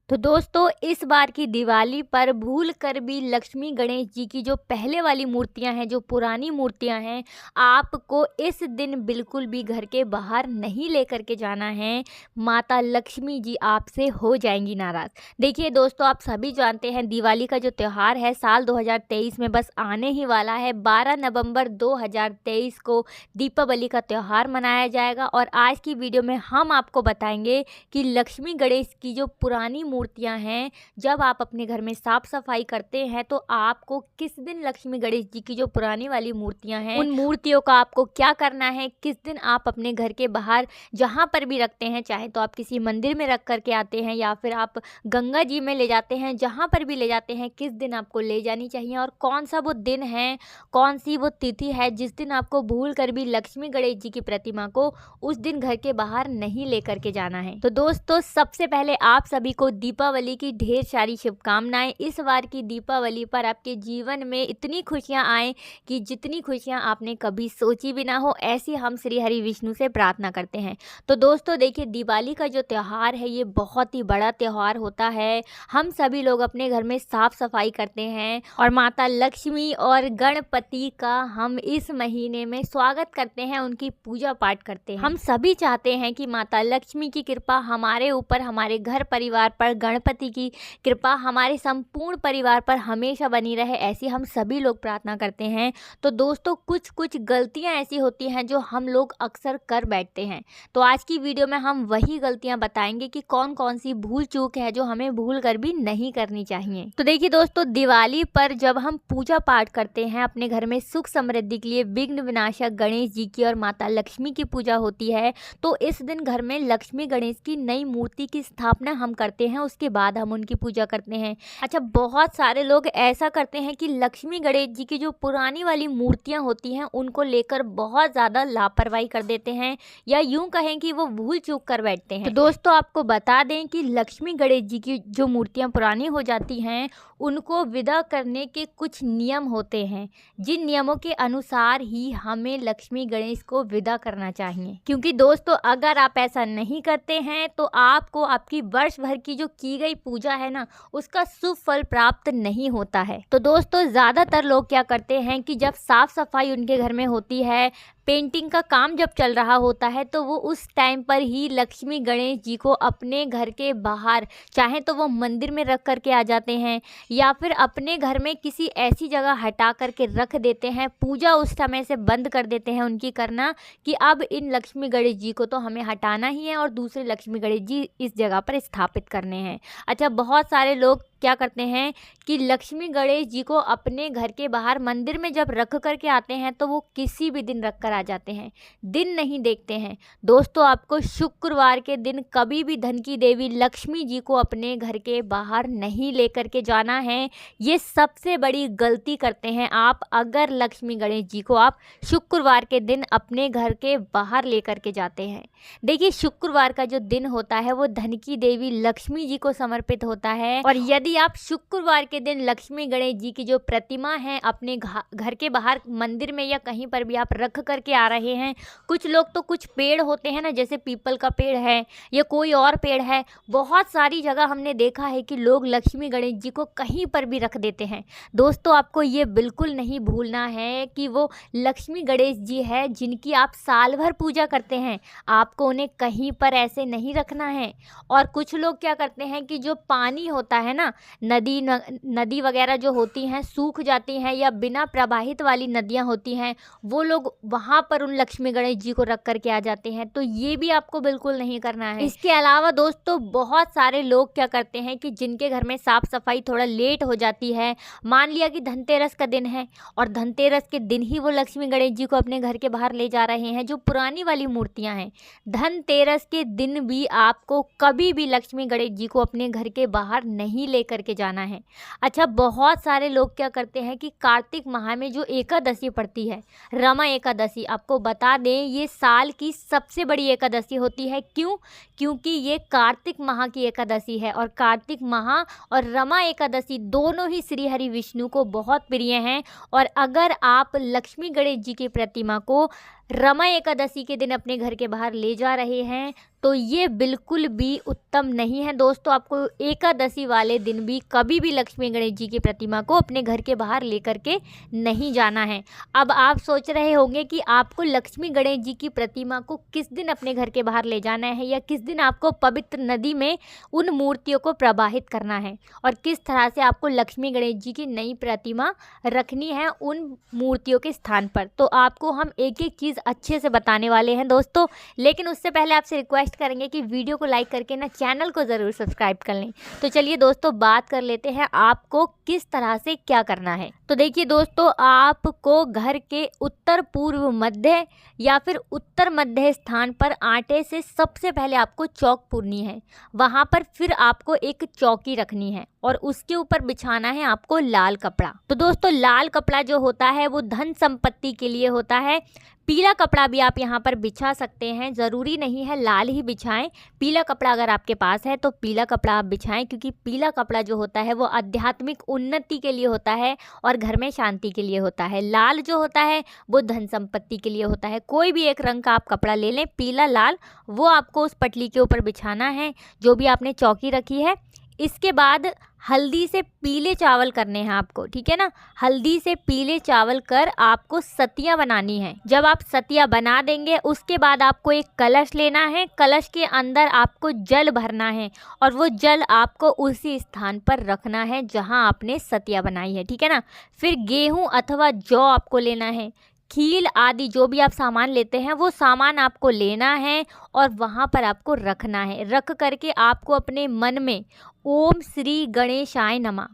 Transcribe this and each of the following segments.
तो दोस्तों इस बार की दिवाली पर भूल कर भी लक्ष्मी गणेश जी की जो पहले वाली मूर्तियां हैं, जो पुरानी मूर्तियां हैं, आपको इस दिन बिल्कुल भी घर के बाहर नहीं लेकर के जाना है। माता लक्ष्मी जी आपसे हो जाएंगी नाराज़। देखिए दोस्तों, आप सभी जानते हैं दिवाली का जो त्यौहार है साल 2023 में बस आने ही वाला है। 12 नवंबर 2023 को दीपावली का त्यौहार मनाया जाएगा और आज की वीडियो में हम आपको बताएंगे कि लक्ष्मी गणेश की जो पुरानी मूर्तियां हैं, जब आप अपने घर में साफ सफाई करते हैं तो आपको किस दिन लक्ष्मी गणेश जी की जो पुरानी वाली मूर्तियां हैं, उन मूर्तियों का आपको क्या करना है, किस दिन आप अपने घर के बाहर जहां पर भी रखते हैं, चाहे तो आप किसी मंदिर में रख करके आते हैं या फिर आप गंगा जी में ले जाते हैं, जहां पर भी ले जाते हैं, किस दिन आपको ले जानी चाहिए और कौन सा वो दिन है, कौन सी वो तिथि है जिस दिन आपको भूल कर भी लक्ष्मी गणेश जी की प्रतिमा को उस दिन घर के बाहर नहीं लेकर के जाना है। तो दोस्तों सबसे पहले आप सभी को दीपावली की ढेर सारी शुभकामनाएं। इस बार की दीपावली पर आपके जीवन में इतनी खुशियां आए कि जितनी खुशियां आपने कभी सोची भी ना हो, ऐसी हम श्री हरि विष्णु से प्रार्थना करते हैं। तो दोस्तों देखिए, दिवाली का जो त्यौहार है ये बहुत ही बड़ा त्यौहार होता है। हम सभी लोग अपने घर में साफ सफाई करते हैं और माता लक्ष्मी और गणपति का हम इस महीने में स्वागत करते हैं, उनकी पूजा पाठ करते हैं। हम सभी चाहते हैं कि माता लक्ष्मी की कृपा हमारे ऊपर, हमारे घर परिवार पर, गणपति की कृपा हमारे संपूर्ण परिवार पर हमेशा बनी रहे, ऐसी हम सभी लोग प्रार्थना करते हैं। तो दोस्तों कुछ कुछ गलतियां ऐसी होती हैं जो हम लोग अक्सर कर बैठते हैं। तो आज की वीडियो में हम वही गलतियां बताएंगे कि कौन कौन सी भूल चूक है जो हमें भूल कर भी नहीं करनी चाहिए। तो देखिए दोस्तों, दिवाली पर जब हम पूजा पाठ करते हैं, अपने घर में सुख समृद्धि के लिए विघ्न विनाशक गणेश जी की और माता लक्ष्मी की पूजा होती है, तो इस दिन घर में लक्ष्मी गणेश की नई मूर्ति की स्थापना हम करते हैं, उसके बाद हम उनकी पूजा करते हैं। अच्छा, बहुत सारे लोग ऐसा करते हैं कि लक्ष्मी गणेश जी की जो पुरानी वाली मूर्तियां होती हैं उनको लेकर बहुत ज़्यादा लापरवाही कर देते हैं, या यूं कहें कि वो भूल चूक कर बैठते हैं। तो दोस्तों आपको बता दें कि लक्ष्मी गणेश जी की जो मूर्तियां पुरानी हो जाती हैं उनको विदा करने के कुछ नियम होते हैं, जिन नियमों के अनुसार ही हमें लक्ष्मी गणेश को विदा करना चाहिए। क्योंकि दोस्तों अगर आप ऐसा नहीं करते हैं तो आपको आपकी वर्ष भर की जो की गई पूजा है ना, उसका शुभ फल प्राप्त नहीं होता है। तो दोस्तों ज़्यादातर लोग क्या करते हैं कि जब साफ सफाई उनके घर में होती है, पेंटिंग का काम जब चल रहा होता है, तो वो उस टाइम पर ही लक्ष्मी गणेश जी को अपने घर के बाहर, चाहे तो वो मंदिर में रख करके आ जाते हैं या फिर अपने घर में किसी ऐसी जगह हटा करके रख देते हैं। पूजा उस समय से बंद कर देते हैं उनकी करना कि अब इन लक्ष्मी गणेश जी को तो हमें हटाना ही है और दूसरे लक्ष्मी गणेश जी इस जगह पर स्थापित करने हैं। अच्छा, बहुत सारे लोग क्या करते हैं कि लक्ष्मी गणेश जी को अपने घर के बाहर मंदिर में जब रख करके आते हैं तो वो किसी भी दिन रख कर आ जाते हैं, दिन नहीं देखते हैं। दोस्तों आपको शुक्रवार के दिन कभी भी धन की देवी लक्ष्मी जी को अपने घर के बाहर नहीं लेकर के जाना है। ये सबसे बड़ी गलती करते हैं आप, अगर लक्ष्मी गणेश जी को आप शुक्रवार के दिन अपने घर के बाहर लेकर के जाते हैं। देखिए, शुक्रवार का जो दिन होता है वो धन की देवी लक्ष्मी जी को समर्पित होता है, और यदि आप शुक्रवार के दिन लक्ष्मी गणेश जी की जो प्रतिमा है अपने घर के बाहर मंदिर में या कहीं पर भी आप रख करके आ रहे हैं, कुछ लोग तो कुछ पेड़ होते हैं ना, जैसे पीपल का पेड़ है या कोई और पेड़ है, बहुत सारी जगह हमने देखा है कि लोग लक्ष्मी गणेश जी को कहीं पर भी रख देते हैं। दोस्तों आपको ये बिल्कुल नहीं भूलना है कि वो लक्ष्मी गणेश जी है जिनकी आप साल भर पूजा करते हैं, आपको उन्हें कहीं पर ऐसे नहीं रखना है। और कुछ लोग क्या करते हैं कि जो पानी होता है ना, नदी वगैरह जो होती हैं सूख जाती हैं या बिना प्रवाहित वाली नदियां होती हैं, वो लोग वहां पर उन लक्ष्मी गणेश जी को रख करके आ जाते हैं। तो ये भी आपको बिल्कुल नहीं करना है। इसके अलावा दोस्तों बहुत सारे लोग क्या करते हैं कि जिनके घर में साफ सफाई थोड़ा लेट हो जाती है, मान लिया कि धनतेरस का दिन है और धनतेरस के दिन ही वो लक्ष्मी गणेश जी को अपने घर के बाहर ले जा रहे हैं, जो पुरानी वाली मूर्तियां हैं, धनतेरस के दिन भी आपको कभी भी लक्ष्मी गणेश जी को अपने घर के बाहर नहीं ले करके जाना है। अच्छा, बहुत सारे लोग क्या करते हैं कि कार्तिक माह में जो एकादशी पड़ती है, रमा एकादशी, आपको बता दें ये साल की सबसे बड़ी एकादशी होती है। क्यों? क्योंकि ये कार्तिक माह की एकादशी है और कार्तिक माह और रमा एकादशी दोनों ही श्री हरि विष्णु को बहुत प्रिय हैं। और अगर आप लक्ष्मी गणेश जी की प्रतिमा को रमा एकादशी के दिन अपने घर के बाहर ले जा रहे हैं तो ये बिल्कुल भी उत्तम नहीं है दोस्तों। आपको एकादशी वाले दिन भी कभी भी लक्ष्मी गणेश जी की प्रतिमा को अपने घर के बाहर लेकर के नहीं जाना है। अब आप सोच रहे होंगे कि आपको लक्ष्मी गणेश जी की प्रतिमा को किस दिन अपने घर के बाहर ले जाना है या किस दिन आपको पवित्र नदी में उन मूर्तियों को प्रवाहित करना है और किस तरह से आपको लक्ष्मी गणेश जी की नई प्रतिमा रखनी है उन मूर्तियों के स्थान पर। तो आपको हम एक एक चीज़ अच्छे से बताने वाले हैं दोस्तों, लेकिन उससे पहले आपसे रिक्वेस्ट करेंगे कि वीडियो को लाइक करके ना चैनल को ज़रूर सब्सक्राइब कर लें। तो चलिए दोस्तों बात कर लेते हैं आपको किस तरह से क्या करना है। तो देखिए दोस्तों, आपको घर के उत्तर पूर्व मध्य या फिर उत्तर मध्य स्थान पर आटे से सबसे पहले आपको चौक पूरनी है। वहाँ पर फिर आपको एक चौकी रखनी है और उसके ऊपर बिछाना है आपको लाल कपड़ा। तो दोस्तों लाल कपड़ा जो होता है वो धन संपत्ति के लिए होता है। पीला कपड़ा भी आप यहाँ पर बिछा सकते हैं, ज़रूरी नहीं है लाल ही बिछाएं। पीला कपड़ा अगर आपके पास है तो पीला कपड़ा आप बिछाएं, क्योंकि पीला कपड़ा जो होता है वो आध्यात्मिक उन्नति के लिए होता है और घर में शांति के लिए होता है। लाल जो होता है वो धन संपत्ति के लिए होता है। कोई भी एक रंग का आप कपड़ा ले लें, पीला लाल, वो आपको उस पटली के ऊपर बिछाना है जो भी आपने चौकी रखी है। इसके बाद हल्दी से पीले चावल करने हैं आपको, ठीक है ना। हल्दी से पीले चावल कर आपको सतिया बनानी है। जब आप सतिया बना देंगे उसके बाद आपको एक कलश लेना है। कलश के अंदर आपको जल भरना है और वो जल आपको उसी स्थान पर रखना है जहां आपने सतिया बनाई है, ठीक है ना। फिर गेहूं अथवा जौ आपको लेना है। खील आदि जो भी आप सामान लेते हैं वो सामान आपको लेना है और वहाँ पर आपको रखना है। रख करके आपको अपने मन में ओम श्री गणेशाय नमः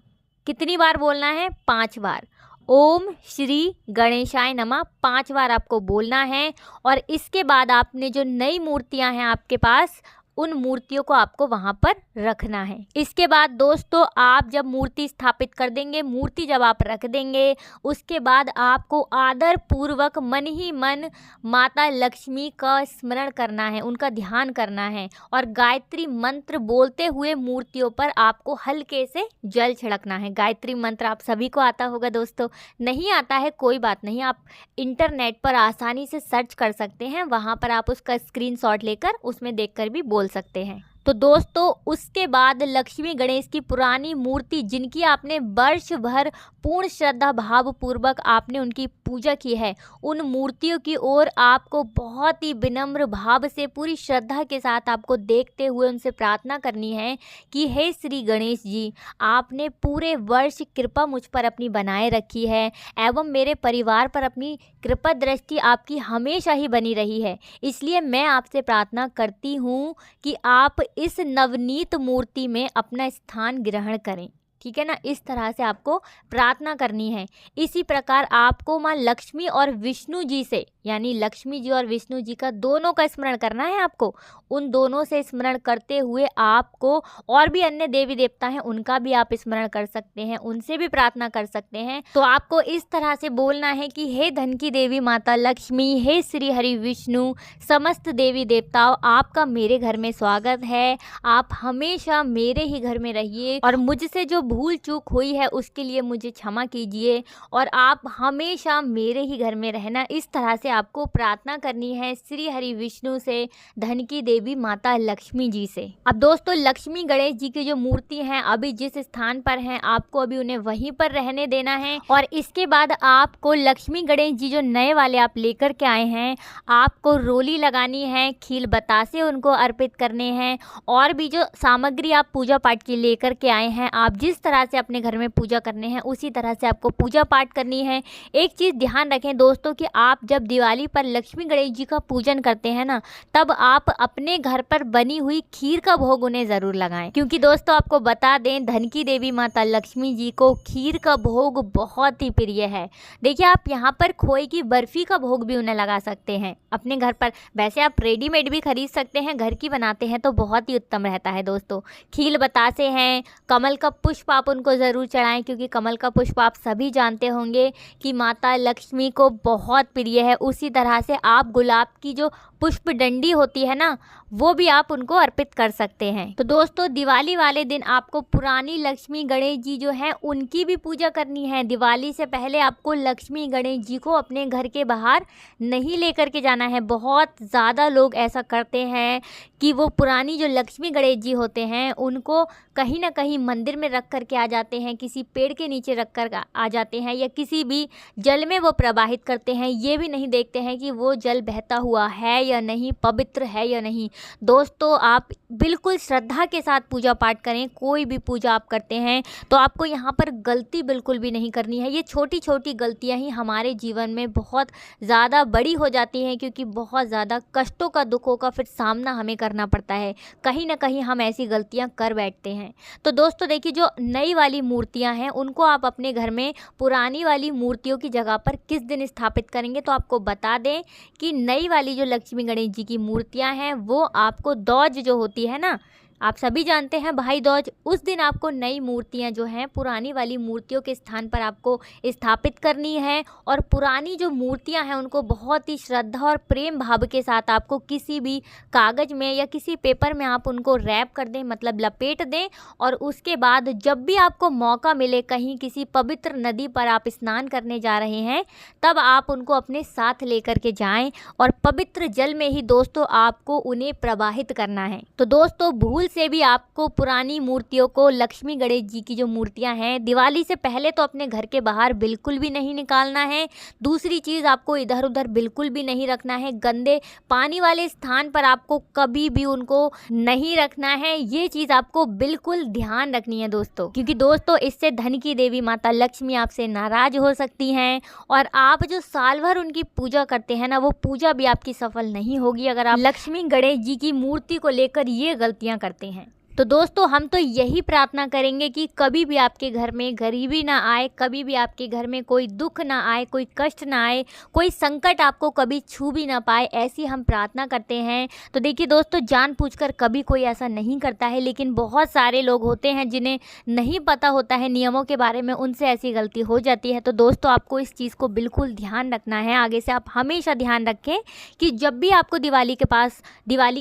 कितनी बार बोलना है? 5 बार। ओम श्री गणेशाय नमः 5 बार आपको बोलना है। और इसके बाद आपने जो नई मूर्तियां हैं आपके पास, उन मूर्तियों को आपको वहाँ पर रखना है। इसके बाद दोस्तों आप जब मूर्ति स्थापित कर देंगे, मूर्ति जब आप रख देंगे, उसके बाद आपको आदर पूर्वक मन ही मन माता लक्ष्मी का स्मरण करना है, उनका ध्यान करना है और गायत्री मंत्र बोलते हुए मूर्तियों पर आपको हल्के से जल छिड़कना है। गायत्री मंत्र आप सभी को आता होगा दोस्तों, नहीं आता है कोई बात नहीं, आप इंटरनेट पर आसानी से सर्च कर सकते हैं, वहाँ पर आप उसका स्क्रीनशॉट लेकर उसमें देखकर भी बोल सकते हैं। तो दोस्तों उसके बाद लक्ष्मी गणेश की पुरानी मूर्ति जिनकी आपने वर्ष भर पूर्ण श्रद्धा भाव पूर्वक आपने उनकी पूजा की है, उन मूर्तियों की ओर आपको बहुत ही विनम्र भाव से पूरी श्रद्धा के साथ आपको देखते हुए उनसे प्रार्थना करनी है कि हे श्री गणेश जी, आपने पूरे वर्ष कृपा मुझ पर अपनी बनाए रखी है एवं मेरे परिवार पर अपनी कृपा दृष्टि आपकी हमेशा ही बनी रही है। इसलिए मैं आपसे प्रार्थना करती हूँ कि आप इस नवनीत मूर्ति में अपना स्थान ग्रहण करें, ठीक है ना। इस तरह से आपको प्रार्थना करनी है। इसी प्रकार आपको माँ लक्ष्मी और विष्णु जी से, यानी लक्ष्मी जी और विष्णु जी का दोनों का स्मरण करना है आपको। उन दोनों से स्मरण करते हुए आपको और भी अन्य देवी देवता हैं उनका भी आप स्मरण कर सकते हैं, उनसे भी प्रार्थना कर सकते हैं। तो आपको इस तरह से बोलना है कि हे धन की देवी माता लक्ष्मी, हे श्री हरि विष्णु, समस्त देवी देवताओं, आपका मेरे घर में स्वागत है। आप हमेशा मेरे ही घर में रहिए और मुझसे जो भूल चूक हुई है उसके लिए मुझे क्षमा कीजिए और आप हमेशा मेरे ही घर में रहना। इस तरह से आपको प्रार्थना करनी है श्री हरि विष्णु से, धन की देवी माता लक्ष्मी जी से। अब दोस्तों लक्ष्मी गणेश जी की जो मूर्ति हैं अभी जिस स्थान पर हैं आपको अभी उन्हें वहीं पर रहने देना है। और इसके बाद आपको लक्ष्मी गणेश जी जो नए वाले आप लेकर के आए हैं, आपको रोली लगानी है, खील बतासे उनको अर्पित करने हैं और भी जो सामग्री आप पूजा पाठ की लेकर के आए हैं, आप जिस तरह से अपने घर में पूजा करने हैं उसी तरह से आपको पूजा पाठ करनी है। एक चीज़ ध्यान रखें दोस्तों कि आप जब दिवाली पर लक्ष्मी गणेश जी का पूजन करते हैं ना, तब आप अपने घर पर बनी हुई खीर का भोग उन्हें ज़रूर लगाएं, क्योंकि दोस्तों आपको बता दें धन की देवी माता लक्ष्मी जी को खीर का भोग बहुत ही प्रिय है। देखिए आप यहाँ पर खोए की बर्फ़ी का भोग भी उन्हें लगा सकते हैं अपने घर पर। वैसे आप रेडीमेड भी खरीद सकते हैं, घर की बनाते हैं तो बहुत ही उत्तम रहता है दोस्तों। खील बतासे हैं, कमल का पुष्प आप उनको ज़रूर चढ़ाएं, क्योंकि कमल का पुष्प आप सभी जानते होंगे कि माता लक्ष्मी को बहुत प्रिय है। उसी तरह से आप गुलाब की जो पुष्प डंडी होती है ना, वो भी आप उनको अर्पित कर सकते हैं। तो दोस्तों दिवाली वाले दिन आपको पुरानी लक्ष्मी गणेश जी जो हैं उनकी भी पूजा करनी है। दिवाली से पहले आपको लक्ष्मी गणेश जी को अपने घर के बाहर नहीं लेकर के जाना है। बहुत ज़्यादा लोग ऐसा करते हैं कि वो पुरानी जो लक्ष्मी गणेश जी होते हैं उनको कहीं ना कहीं मंदिर में रख कर के आ जाते हैं, किसी पेड़ के नीचे रख कर आ जाते हैं या किसी भी जल में वो प्रवाहित करते हैं। ये भी नहीं देखते हैं कि वो जल बहता हुआ है या नहीं, पवित्र है या नहीं। दोस्तों आप बिल्कुल श्रद्धा के साथ पूजा पाठ करें। कोई भी पूजा आप करते हैं तो आपको यहाँ पर गलती बिल्कुल भी नहीं करनी है। ये छोटी छोटी गलतियाँ ही हमारे जीवन में बहुत ज़्यादा बड़ी हो जाती हैं, क्योंकि बहुत ज़्यादा कष्टों का, दुखों का फिर सामना हमें करना पड़ता है। कहीं ना कहीं हम ऐसी गलतियाँ कर बैठते हैं। तो दोस्तों देखिए, जो नई वाली मूर्तियाँ हैं उनको आप अपने घर में पुरानी वाली मूर्तियों की जगह पर किस दिन स्थापित करेंगे, तो आपको बता दें कि नई वाली जो लक्ष्मी गणेश जी की मूर्तियां हैं वो आपको दौज जो होती है ना, आप सभी जानते हैं भाई दूज, उस दिन आपको नई मूर्तियां जो हैं पुरानी वाली मूर्तियों के स्थान पर आपको स्थापित करनी है। और पुरानी जो मूर्तियां हैं उनको बहुत ही श्रद्धा और प्रेम भाव के साथ आपको किसी भी कागज़ में या किसी पेपर में आप उनको रैप कर दें, मतलब लपेट दें। और उसके बाद जब भी आपको मौका मिले, कहीं किसी पवित्र नदी पर आप स्नान करने जा रहे हैं, तब आप उनको अपने साथ लेकर के जाएं और पवित्र जल में ही दोस्तों आपको उन्हें प्रवाहित करना है। तो दोस्तों भूल से भी आपको पुरानी मूर्तियों को, लक्ष्मी गणेश जी की जो मूर्तियां हैं, दिवाली से पहले तो अपने घर के बाहर बिल्कुल भी नहीं निकालना है। दूसरी चीज़, आपको इधर उधर बिल्कुल भी नहीं रखना है। गंदे पानी वाले स्थान पर आपको कभी भी उनको नहीं रखना है। ये चीज़ आपको बिल्कुल ध्यान रखनी है दोस्तों, क्योंकि दोस्तों इससे धन की देवी माता लक्ष्मी आपसे नाराज हो सकती हैं और आप जो साल भर उनकी पूजा करते हैं ना, वो पूजा भी आपकी सफल नहीं होगी अगर आप लक्ष्मी गणेश जी की मूर्ति को लेकर ये गलतियां करते हैं। तो दोस्तों हम तो यही प्रार्थना करेंगे कि कभी भी आपके घर में गरीबी ना आए, कभी भी आपके घर में कोई दुख ना आए, कोई कष्ट ना आए, कोई संकट आपको कभी छू भी ना पाए, ऐसी हम प्रार्थना करते हैं। तो देखिए दोस्तों, जानबूझकर कभी कोई ऐसा नहीं करता है, लेकिन बहुत सारे लोग होते हैं जिन्हें नहीं पता होता है नियमों के बारे में, उनसे ऐसी गलती हो जाती है। तो दोस्तों आपको इस चीज़ को बिल्कुल ध्यान रखना है। आगे से आप हमेशा ध्यान रखें कि जब भी आपको दिवाली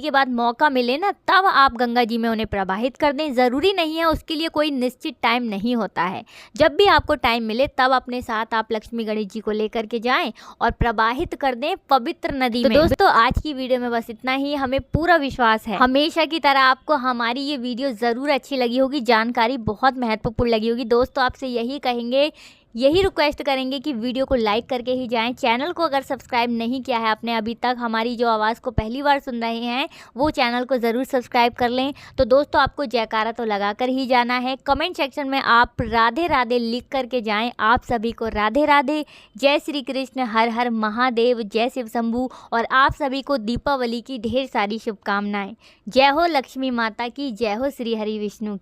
के बाद मौका मिले ना, तब आप गंगा जी में उन्हें प्रवाहित कर दें। ज़रूरी नहीं है, उसके लिए कोई निश्चित टाइम नहीं होता है। जब भी आपको टाइम मिले तब अपने साथ आप लक्ष्मी गणेश जी को लेकर के जाएं और प्रवाहित कर दें पवित्र नदी में। दोस्तों आज की वीडियो में बस इतना ही। हमें पूरा विश्वास है हमेशा की तरह आपको हमारी ये वीडियो ज़रूर अच्छी लगी होगी, जानकारी बहुत महत्वपूर्ण लगी होगी। दोस्तों आपसे यही रिक्वेस्ट करेंगे कि वीडियो को लाइक करके ही जाएं। चैनल को अगर सब्सक्राइब नहीं किया है आपने अभी तक, हमारी जो आवाज़ को पहली बार सुन रहे हैं, वो चैनल को ज़रूर सब्सक्राइब कर लें। तो दोस्तों आपको जयकारा तो लगा कर ही जाना है। कमेंट सेक्शन में आप राधे राधे लिख करके जाएं। आप सभी को राधे राधे, जय श्री कृष्ण, हर हर महादेव, जय शिव शंभू। और आप सभी को दीपावली की ढेर सारी शुभकामनाएं। जय हो लक्ष्मी माता की, जय हो श्री हरि विष्णु की।